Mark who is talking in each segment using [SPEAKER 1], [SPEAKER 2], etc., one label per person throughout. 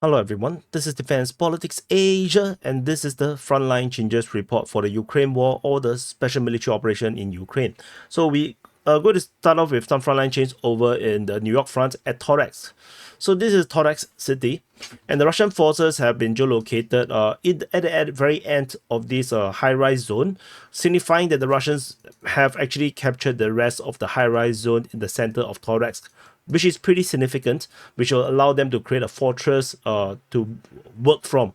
[SPEAKER 1] Hello everyone, this is Defense Politics Asia, and this is the Frontline Changes Report for the Ukraine War or the Special Military Operation in Ukraine. So we are going to start off with some frontline changes over in the New York front at Toretsk. So this is Toretsk city, and the Russian forces have been geolocated at the very end of this high-rise zone, signifying that the Russians have actually captured the rest of the high-rise zone in the center of Toretsk, which is pretty significant, which will allow them to create a fortress to work from.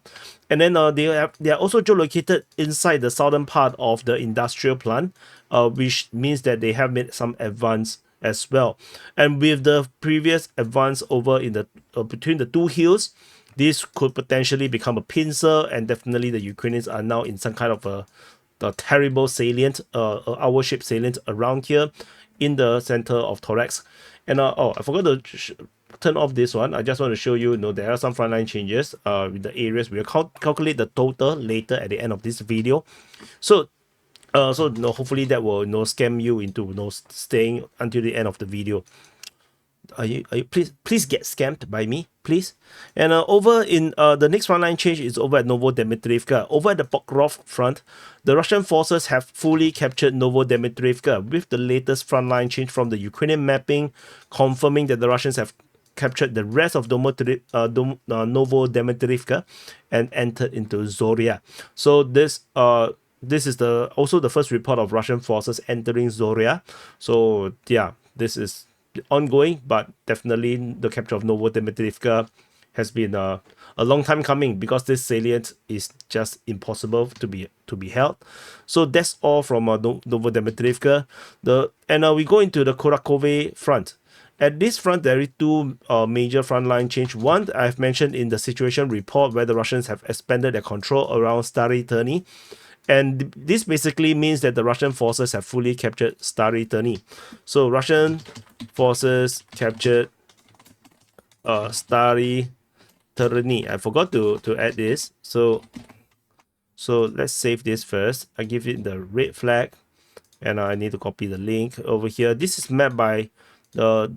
[SPEAKER 1] And then they are also geolocated inside the southern part of the industrial plant, which means that they have made some advance as well. And with the previous advance over in the between the two hills, this could potentially become a pincer, and definitely the Ukrainians are now in some kind of a terrible salient, hour-shaped salient around here in the center of Toretsk. And I forgot to turn off this one. I just want to show you, there are some frontline changes with the areas. We'll calculate the total later at the end of this video. So hopefully that will scam you into staying until the end of the video. Are you please get scammed by me, please. And over in the next frontline change is over at Novodemitrivka. Over at the Pokrovsk front, the Russian forces have fully captured Novodemitrivka, with the latest frontline change from the Ukrainian mapping confirming that the Russians have captured the rest of Novodemitrivka and entered into Zoria. So this is also the first report of Russian forces entering Zoria. So yeah, this is ongoing, but definitely the capture of Novodemitrivka has been a long time coming, because this salient is just impossible to be held. So that's all from Novodemitrivka. We go into the Kurakhove front. At this front, there is two major frontline change. One, I've mentioned in the situation report, where the Russians have expanded their control around Stary Terny. And this basically means that the Russian forces have fully captured Stary Terny. So Russian forces captured Stary Terny. I forgot to add this. So let's save this first. I give it the red flag, and I need to copy the link over here. This is mapped by the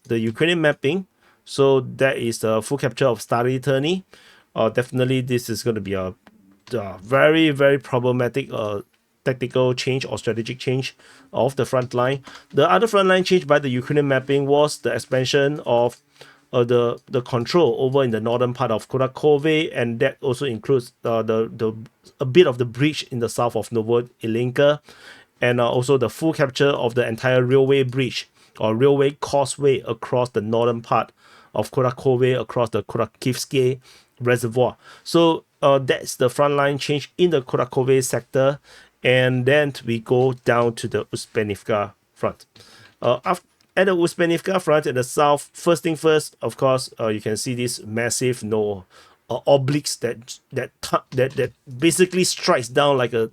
[SPEAKER 1] Ukrainian mapping. So that is the full capture of Stary Terny. Definitely this is going to be a very, very problematic tactical change or strategic change of the front line. The other front line change by the Ukrainian mapping was the expansion of the control over in the northern part of Kurakhove, and that also includes a bit of the breach in the south of Illinka, and also the full capture of the entire railway bridge or railway causeway across the northern part of Kurakhove, across the Kurakhivsky reservoir. So that's the frontline change in the Kurakhove sector. And then we go down to the Uspenivka front. At the Uspenivka front in the south, first thing first, of course, you can see this massive obliques that basically strikes down like a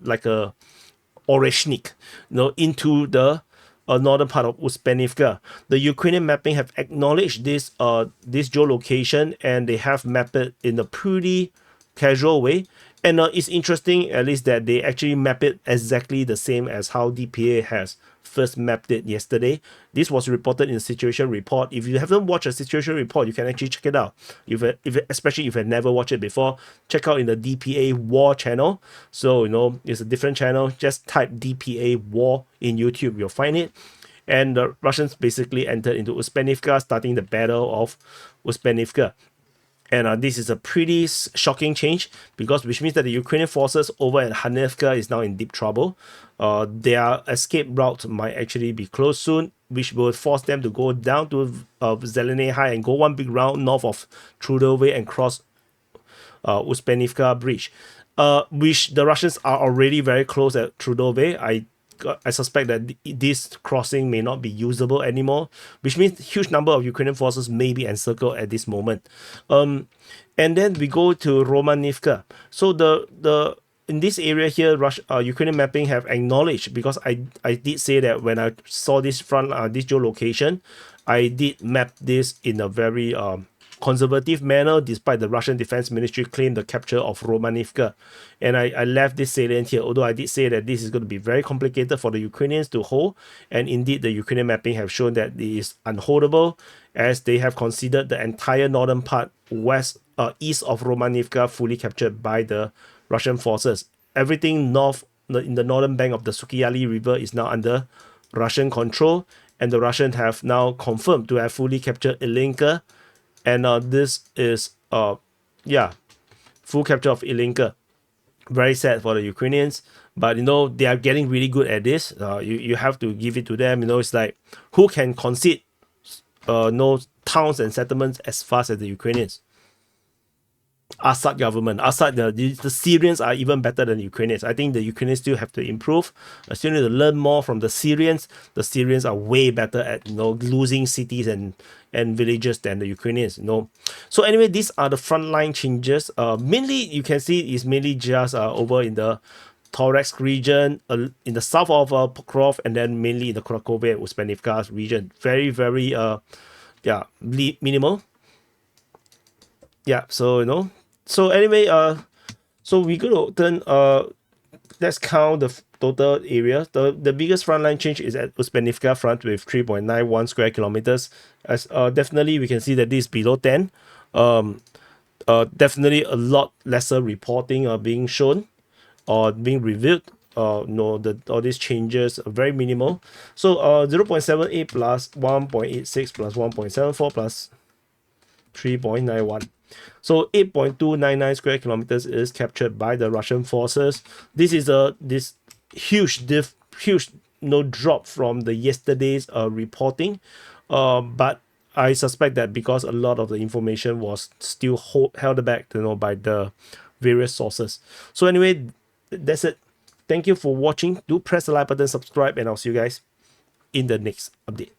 [SPEAKER 1] Oreshnik, into the northern part of Uspenivka. The Ukrainian mapping have acknowledged this geolocation, and they have mapped it in a pretty casual way. And it's interesting, at least, that they actually map it exactly the same as how DPA has first mapped it yesterday. This was reported in the situation report. If you haven't watched a situation report, you can actually check it out. Especially if you've never watched it before, check out in the DPA War channel. So it's a different channel. Just type DPA War in YouTube, you'll find it. And the Russians basically entered into Uspenivka, starting the Battle of Uspenivka. And this is a pretty shocking change, which means that the Ukrainian forces over at Romanivka is now in deep trouble. Their escape route might actually be closed soon, which will force them to go down to Zeleny High and go one big round north of Trudove and cross Uspenivka Bridge, which the Russians are already very close at Trudove. I suspect that this crossing may not be usable anymore, which means huge number of Ukrainian forces may be encircled at this moment. And then we go to Romanivka. So in this area here, Ukrainian mapping have acknowledged, because I did say that when I saw this this geolocation, I did map this in a very conservative manner, despite the Russian Defense Ministry claimed the capture of Romanivka. And I left this salient here, although I did say that this is going to be very complicated for the Ukrainians to hold. And indeed, the Ukrainian mapping have shown that it is unholdable, as they have considered the entire northern part east of Romanivka fully captured by the Russian forces. Everything north in the northern bank of the Sukyali River is now under Russian control, and the Russians have now confirmed to have fully captured Illinka. And this is full capture of Illinka. Very sad for the Ukrainians, but they are getting really good at this. You have to give it to them. It's like, who can concede no towns and settlements as fast as the Ukrainians? Assad government. The Syrians are even better than the Ukrainians. I think the Ukrainians still have to improve. Still need to learn more from the Syrians. The Syrians are way better at losing cities and villages than the Ukrainians. So anyway, these are the frontline changes. Mainly you can see is mainly just over in the Toretsk region, in the south of Pokrovsk, and then mainly in the Kurakhove and Uspenivka region. Very, very minimal. Yeah, so so anyway, so we're gonna turn let's count the total area. The biggest frontline change is at Uspenivka front with 3.91 square kilometers. As definitely we can see that this is below 10. Definitely a lot lesser reporting being shown or being revealed. All these changes are very minimal. So 0.78 plus 1.86 plus 1.74 plus 3.91. So 8.299 square kilometers is captured by the Russian forces. This is this huge drop from the yesterday's reporting, but I suspect that because a lot of the information was still held back by the various sources. So anyway, that's it. Thank you for watching. Do press the like button, subscribe, and I'll see you guys in the next update.